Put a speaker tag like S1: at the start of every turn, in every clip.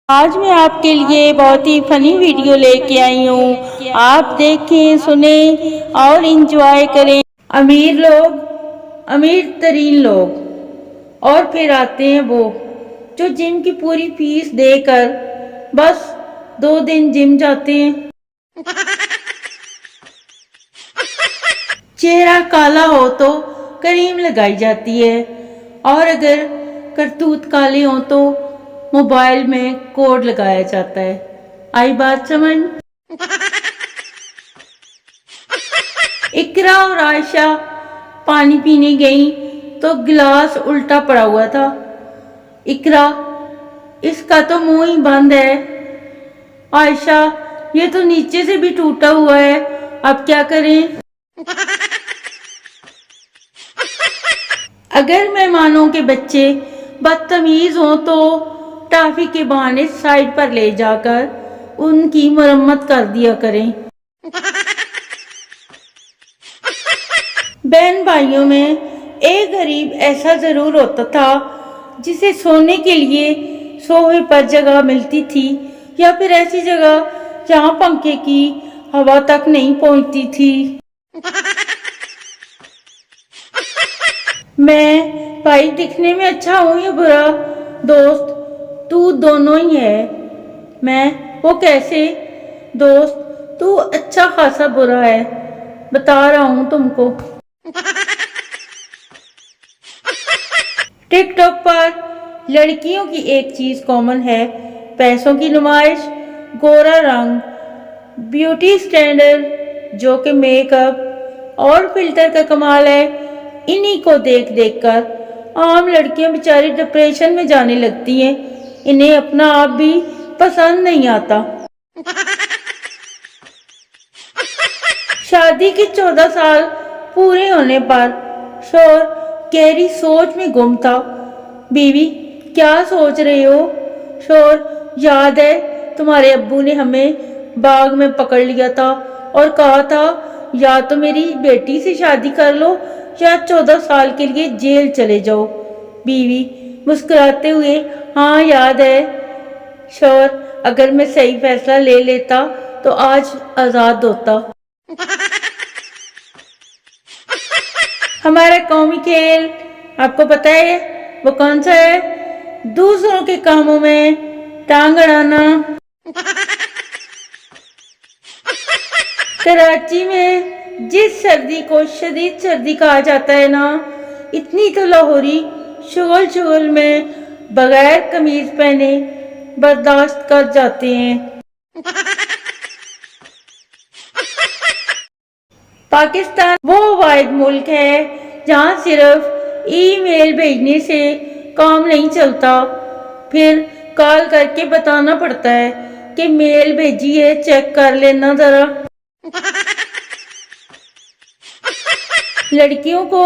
S1: آج میں آپ کے لیے بہت ہی فنی ویڈیو لے کے آئی ہوں. آپ دیکھیں، سنیں اور انجوائے کریں. امیر لوگ، امیر ترین لوگ، اور پھر آتے ہیں وہ جو جم کی پوری فیس دے کر بس 2 دن جم جاتے ہیں. چہرہ کالا ہو تو کریم لگائی جاتی ہے، اور اگر کرتوت کالے ہوں تو موبائل میں کوڈ لگایا جاتا ہے. آئی بات سمجھ؟ اقرا اور عائشہ پانی پینے گئیں تو گلاس الٹا پڑا ہوا تھا. اقرا: اس کا تو منہ ہی بند ہے. عائشہ: یہ تو نیچے سے بھی ٹوٹا ہوا ہے، اب کیا کریں؟ اگر مہمانوں کے بچے بدتمیز ہوں تو ٹافی کے بہانے سائڈ پر لے جا کر ان کی مرمت کر دیا کریں. بہن بھائیوں میں ایک غریب ایسا ضرور ہوتا تھا جسے سونے کے لیے صوفے پر جگہ ملتی تھی، یا پھر ایسی جگہ جہاں پنکھے کی ہوا تک نہیں پہنچتی تھی. میں بھائی دکھنے میں اچھا ہوں یا برا؟ دوست: تو دونوں ہی ہے. میں: وہ کیسے؟ دوست: تو اچھا خاصا برا ہے، بتا رہا ہوں تم کو. ٹک ٹاک پر لڑکیوں کی ایک چیز کامن ہے: پیسوں کی نمائش، گورا رنگ، بیوٹی اسٹینڈرڈ جو کہ میک اپ اور فلٹر کا کمال ہے. انہی کو دیکھ دیکھ کر عام لڑکیاں بیچاری ڈپریشن میں جانے لگتی ہیں. انہیں اپنا آپ بھی پسند نہیں آتا. شادی کے 14 سال پورے ہونے پر شوہر گہری سوچ میں گم تھا. بیوی: کیا سوچ رہے ہو؟ شوہر: یاد ہے تمہارے ابو نے ہمیں باغ میں پکڑ لیا تھا اور کہا تھا یا تو میری بیٹی سے شادی کر لو یا 14 سال کے لیے جیل چلے جاؤ. بیوی مسکراتے ہوئے: ہاں یاد ہے. شوہر: اگر میں صحیح فیصلہ لے لیتا تو آج آزاد ہوتا. ہمارا قومی کھیل آپ کو پتہ ہے وہ کون سا ہے؟ دوسروں کے کاموں میں ٹانگ اڑانا. کراچی میں جس سردی کو شدید سردی کہا جاتا ہے نا، اتنی تو لاہوری شغل میں بغیر قمیض پہنے برداشت کر جاتے ہیں. پاکستان وہ واحد ملک ہے جہاں صرف ای میل بھیجنے سے کام نہیں چلتا، پھر کال کر کے بتانا پڑتا ہے کہ میل بھیجی ہے، چیک کر لینا ذرا. لڑکیوں کو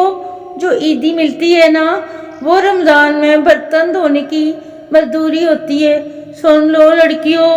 S1: جو عیدی ملتی ہے نا، وہ رمضان میں برتن دھونے کی مزدوری ہوتی ہے. سن لو لڑکیوں.